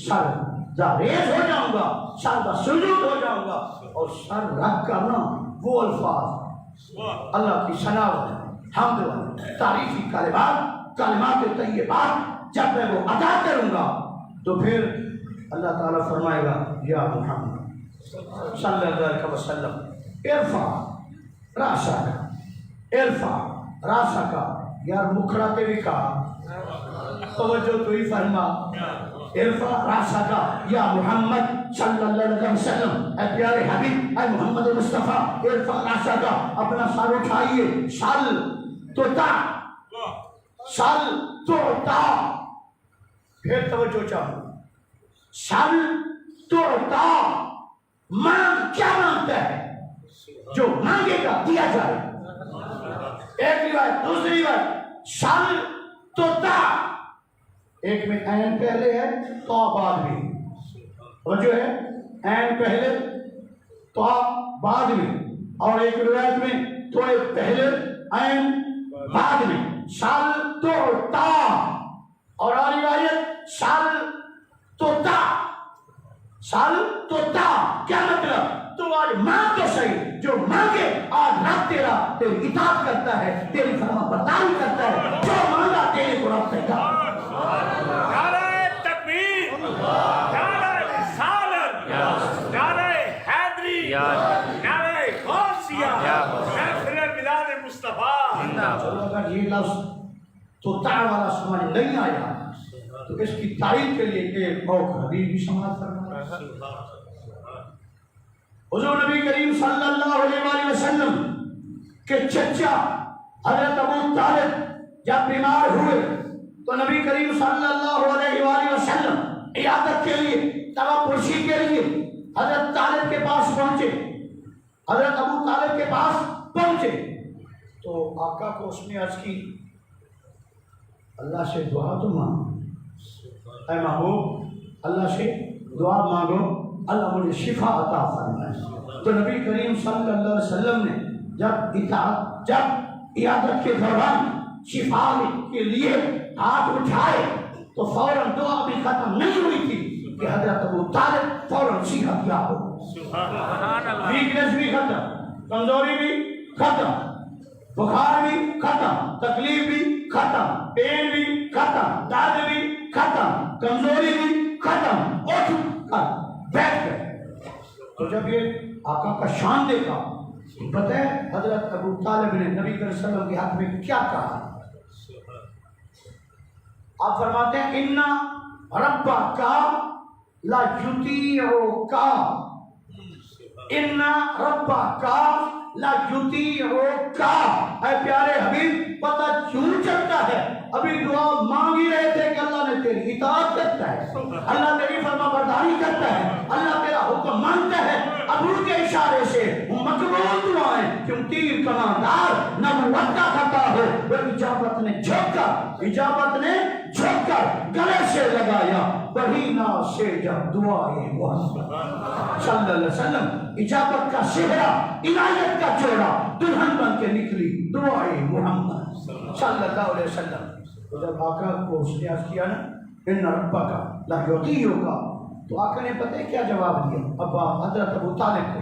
A: سر ریز ہو جاؤں گا، سر سجود ہو جاؤں گا، اور سر رکھ کر نا وہ الفاظ اللہ کی ثناء حمد تعریفی کلمات طیبات جب میں وہ ادا کروں گا تو پھر اللہ تعالیٰ فرمائے گا یا محمد صلی اللہ علیہ وسلم ارفع راسک، ارفع راسک، یار مکھراتے بھی کہا، توجہ تو ہی فرما، ارفع راسک یا محمد صلی اللہ علیہ وسلم، اے پیارے حبیب، اے محمد مصطفیٰ، ارفع راسک، اپنا سر اٹھائیے، سل توتا، سل توتا، پھر توجہ چاہوں، سل توتا، مانگ کیا مانگتا ہے؟ جو مانگے گا دیا جائے، ایک روایت، دوسری روایت، سل توتا، ایک میں عین پہلے ہے تو بعد بھی، اور جو ہے این پہلے تو بعد میں، اور ایک روایت میں تھوڑے پہلے این بعد میں، سال تو تا، اور روایت سال تو تا، سال تو تا کیا مطلب؟ تو آج مانگ تو صحیح، جو مانگے آج رب تیرا تیری اطاعت کرتا ہے، تیری فرما برداری کرتا ہے، جو مانگا تیرے کو رب دے گا۔
B: نعرہ تکبیر، نعرہ رسالت، نعرہ حیدری، نعرہ غوثیہ، محفل میلاد مصطفیٰ۔
A: چلو اگر یہ لفظ تو تا والا سمجھ نہیں آیا تو اس کی تعریف کے لیے ایک اور حدیث بھی سماعت کرنا ہے۔ حضور نبی کریم صلی اللہ علیہ وآلہ وسلم کے چچا حضرت ابو طالب جب بیمار ہوئے تو نبی کریم صلی اللہ علیہ وآلہ وسلم عیادت کے لیے، تبا پرسی کے لیے حضرت طالب کے پاس پہنچے، حضرت ابو طالب کے پاس پہنچے تو آقا کو اس نے عرض کی، اللہ سے دعا تو مانگو، اے محبوب اللہ سے دعا مانگو، اللہ مجھے شفا عطا فرمائے۔ تو نبی کریم صلی اللہ علیہ وسلم نے جب عیادت کے دوران شفا کے لیے ہاتھ اٹھائے تو فوراً دعا بھی ختم نہیں ہوئی تھی کہ حضرت ابو طالب فوراً صحت یاب ہو، ویکنس بھی ختم، کمزوری بھی ختم، بخار بھی ختم، تکلیف بھی ختم، پین بھی ختم، درد بھی ختم، کمزوری بھی ختم، اٹھ کر بیٹھ گئے۔ تو جب یہ آقا کا شان دیکھا پتہ ہے حضرت ابو طالب نے نبی صلی اللہ علیہ وسلم کے حق میں کیا کہا؟ آپ فرماتے ہیں اِنَّ رَبَّكَ لَيُطِيعُكَ، اِنَّ رَبَّكَ لَيُطِيعُكَ۔ اے پیارے حبیب پتہ کیوں چلتا ہے؟ ابھی دعا مانگ ہی رہے تھے کہ اللہ نے تیری اطاعت کرتا ہے، اللہ تیری فرما برداری کرتا ہے، اللہ تیرا حکم مانتا ہے۔ ابو کے اشارے سے مقبول دعائیں، کیوں تیر کماندار نبوت کا خطا ہو، وہ اجابت نے جھک کر گلے سے لگایا، بہینا سے جب دعائیں محمد صلی اللہ علیہ وسلم، اجابت کا صحرا، عنایت کا جوڑا دلہن بن کے نکلی دعائیں محمد صلی اللہ علیہ وسلم۔ تو جب آقا کو اس نے عرض کیا نا ان ربک لیطیعک، تو آقا نے پتہ ہے کیا جواب دیا ابا حضرت ابو طالب کو؟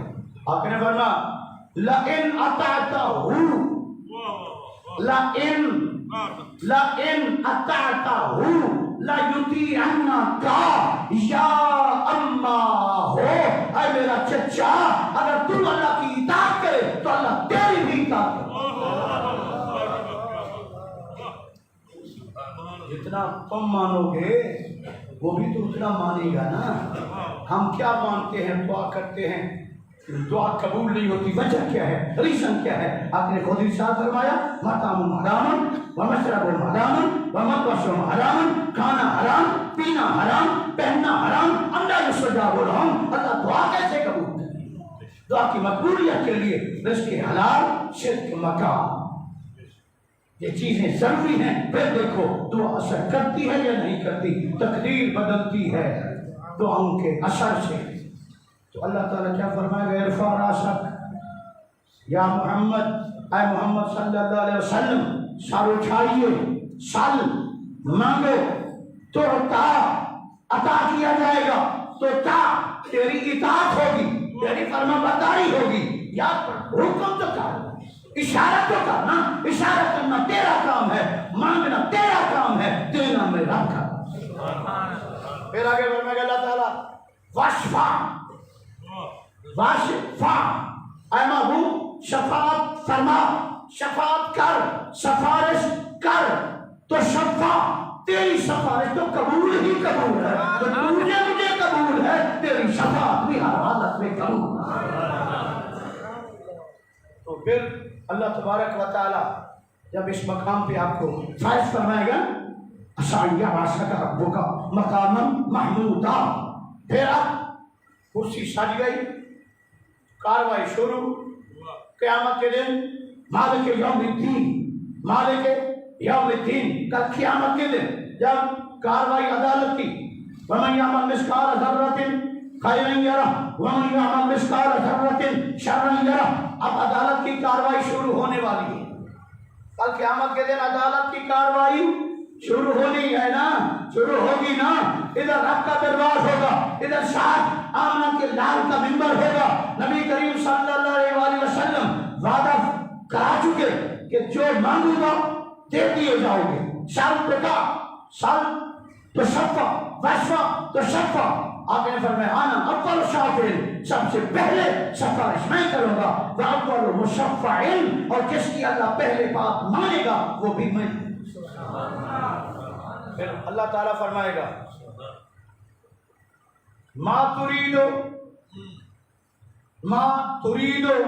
A: آقا نے فرمایا لئن اطعتہ، لئن اطعتہ لیطیعنک یا اما ہو، اے میرا چچا اگر تم اللہ کی اطاعت کرے تو اللہ تیری بھی اطاعت کرے۔ جتنا تم مانو گے وہ بھی تو اتنا مانے گا نا۔ ہم کیا مانتے ہیں، دعا کرتے ہیں، دعا قبول نہیں ہوتی، وجہ کیا ہے، ریزن کیا ہے؟ آپ نے خود ارشاد فرمایا مطعم حرام ومشرب حرام وملبس حرام، کھانا حرام، پینا حرام، پہننا حرام، انڈا یستجاب لہم۔ اللہ دعا کیسے قبول کرے؟ دعا کی مقبولیت کے لیے رزق حلال، شرک مکان، یہ چیزیں ضروری ہیں۔ پھر دیکھو دعا اثر کرتی ہے یا نہیں کرتی، تقدیر بدلتی ہے دعاؤں کے اثر سے۔ تو اللہ تعالیٰ کیا فرمائے گا، ارفع راسک یا محمد، اے محمد صلی اللہ علیہ وسلم سر اٹھائیے، سل مانگو تو عطا کیا جائے گا، تو تیری اطاعت ہوگی، تیری فرما برداری ہوگی۔ یا حکم تو کر، اشارہ تو کرنا، اشارہ کرنا تیرا کام ہے، مانگنا تیرا کام ہے، دینا میرا کام۔ پھر آگے بڑھنے گا اللہ تعالیٰ واشفع، واشفع، اے محبوب شفاعت فرما، شفاعت کر، سفارش کر، تو شفاع تیری سفارش تو قبول ہی قبول ہے، تو مجھے قبول ہے، تیری شفاعت بھی ہر حالت میں قبول ہے۔ تو پھر اللہ تبارک و تعالی جب اس مقام پہ آپ کو فائز فرمائے گا اسعیہ راسک ربک مقام محمودا، پھر آپ کرسی سج گئی، کاروائی شروع، قیامت کے دن مالک یوم الدین، مالک یوم الدین، کل قیامت کے دن جب کاروائی عدالت کی، ومن یعمل مثقال ذرۃ خیرا یرہ ومن یعمل مثقال ذرۃ شرا یرہ۔ اب عدالت کی کاروائی شروع ہونے والی ہے، کل قیامت کے دن عدالت کی کاروائی شروع ہونی ہے نا، شروع ہوگی نا۔ ادھر رب کا دربار ہوگا، ادھر شاہد آمنہ کے لال کا منبر ہوگا۔ نبی کریم صلی اللہ علیہ وسلم وعدہ کرا چکے کہ جو مانگوں گا دے دیے جاؤ گے۔ سال پکا سال تو شفا وشفا تو شفا۔ آقا نے فرمایا انا اول شافعین، سب سے پہلے سفارش میں کروں گا، واول مشفعین، اور جس کی اللہ پہلے بات مانے گا وہ بھی میں۔ پھر اللہ تعالیٰ فرمائے گا ما تریدو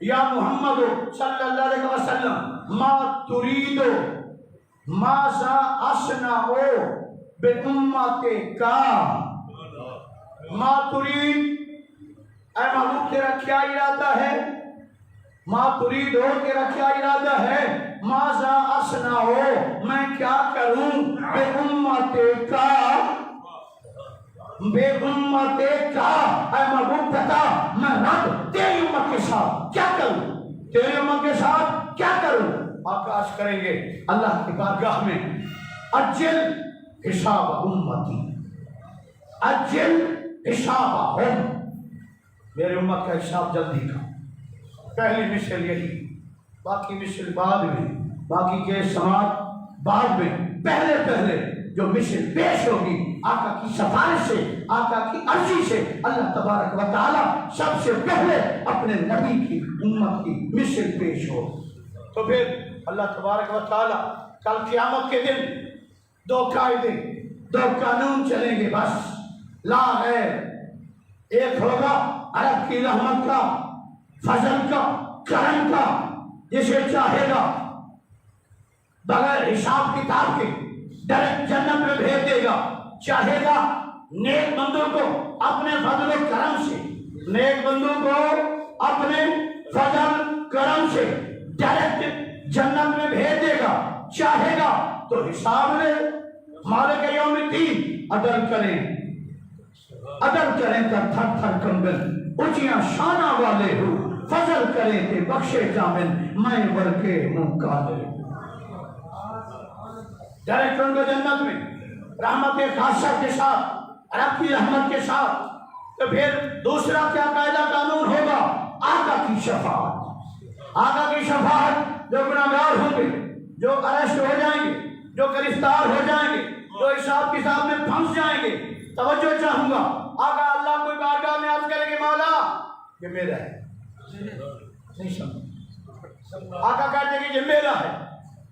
A: یا محمد صلی اللہ علیہ وسلم، ما تریدو ماذا اصنعو بامتک، ما ترید اے محبوب تیرا کیا ارادہ ہے، ما ترید ہو تیرا کیا ارادہ ہے، ماذا اصنعو میں کیا کروں بامتک، بے امتک، اے محبوب بتا میں رب تیری امت کے ساتھ کیا کروں، تیری امت کے ساتھ کیا کروں۔ آکاش کریں گے اللہ کی بارگاہ میں اجل حساب امتی، اجل حسابہم، میرے امت کا حساب جلدی کا۔ پہلی مثل یہی، باقی مثل بعد میں، باقی کے سماعت بعد میں۔ پہلے پہلے جو مثل پیش ہوگی آقا کی سفارش سے، آقا کی عرضی سے، اللہ تبارک و تعالی سب سے پہلے اپنے نبی کی امت کی مثل پیش ہو۔ تو پھر اللہ تبارک و تعالی کل قیامت کے دن دو قاعدے، دو قانون چلیں گے بس، لا ہے۔ ایک ہوگا عرب کی رحمت کا، فضل کا، کرم کا، جسے چاہے گا بغیر حساب کتاب کے ڈائریکٹ جنت میں بھیج دے گا، چاہے گا نیک بندوں کو اپنے فضل و کرم سے، نیک بندوں کو اپنے فضل کرم سے ڈائریکٹ جنت میں بھیج دے گا، چاہے گا تو حساب میں مالک یوم الدین عدل کریں، عدل کریں تو تھر تھر کنبل، اونچیاں شانہ والے ہو، فضل کریں کہ بخشے جامن، میں برکے منہ کالے۔ ڈائریکٹ ان کو جنت میں رحمت خاصہ کے ساتھ، رب کی رحمت کے ساتھ۔ تو پھر دوسرا کیا قاعدہ قانون ہوگا، آقا کی شفاعت، آقا کی شفاعت۔ جو گناہگار ہوں گے، جو اریسٹ ہو جائیں گے، جو گرفتار ہو جائیں گے، جو حساب کتاب میں پھنس جائیں گے، توجہ چاہوں گا، آقا اللہ کوئی بارگاہ میں عرض کرے گے مولا یہ میرا ہے، نہیں سمجھ، آقا کہتے ہیں کہ یہ میرا ہے،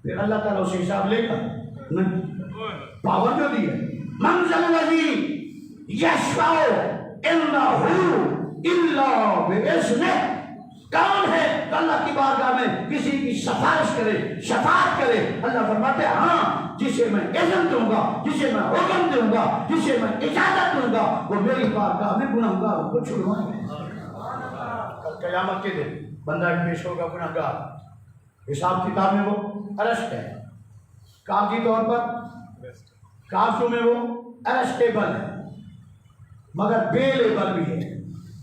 A: پھر اللہ تعالیٰ اسے حساب لے گا، پاور جو دی ہے، منزل الذی یشفع عنہ الا باذنہ، کون ہے تو اللہ کی بارگاہ میں کسی کی سفارش کرے، شفاعت کرے؟ اللہ فرماتے ہیں ہاں جسے میں اذن دوں گا، جسے میں حکم دوں گا، جسے میں اجازت دوں گا، وہ میری بارگاہ میں گناہگاروں کو چھڑوائیں گے۔ کل قیامت کے دن بندہ پیش ہوگا گناہگار، حساب کتاب میں وہ ارسٹ ہے، کاغذی طور پر کاغذوں میں وہ ارسٹیبل ہے، مگر بے لیبل بھی ہے،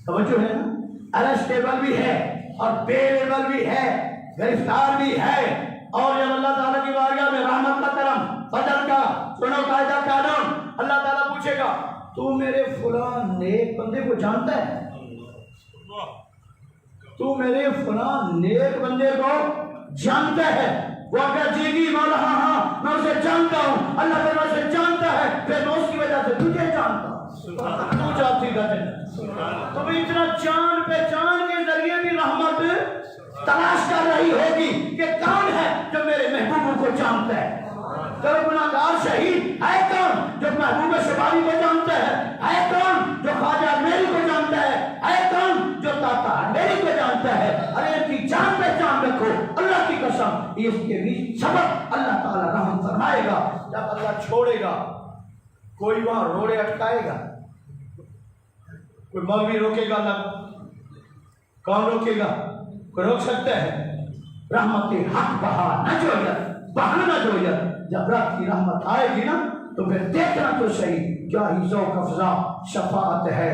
A: توجہ ہے نا، ارسٹیبل بھی ہے اور بے لیبل بھی ہے، گرفتار بھی ہے۔ اور جب اللہ تعالیٰ کی بارگاہ میں رحمت کا کرم، فضل کا سنو قاعدہ قانون، اللہ تعالیٰ پوچھے گا تو میرے فلاں نیک بندے کو جانتا ہے، تو میرے فلاں نیک بندے کو جانتا ہے؟ وہ اگر جی جی مولا ہاں ہاں میں اسے جانتا ہوں، اللہ تعالیٰ اسے جانتا ہے، پھر میں اس کی وجہ سے تجھے جانتا ہوں، تو جاتی گا جنت۔ تو بھی اتنا جان پہچان کے ذریعے بھی رحمت تلاش کر رہی ہوگی کہ کون ہے جو میرے محبوب کو جانتا ہے۔ جو گناہگار شہید ہے کون جو محبوب شبانی کو جانتا ہے کون جو خواجہ میری کو جانتا ہے کون جو داتا میری کو جانتا ہے۔ ارے ان کی جان پہچان رکھو، اللہ کی قسم اس کے بھی سبب اللہ تعالیٰ رحم فرمائے گا۔ جب اللہ چھوڑے گا کوئی وہاں روڑے اٹکائے گا؟ کوئی مولوی روکے گا اللہ کو؟ کون روکے گا؟ کوئی روک سکتا ہے؟ رحمت حق بہا نہ جویت، بہا نہ جویت۔ جب رب کی رحمت آئے گی نا تو پھر دیکھنا تو صحیح کیا ہی ذوق افزا شفاعت ہے۔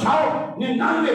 A: 199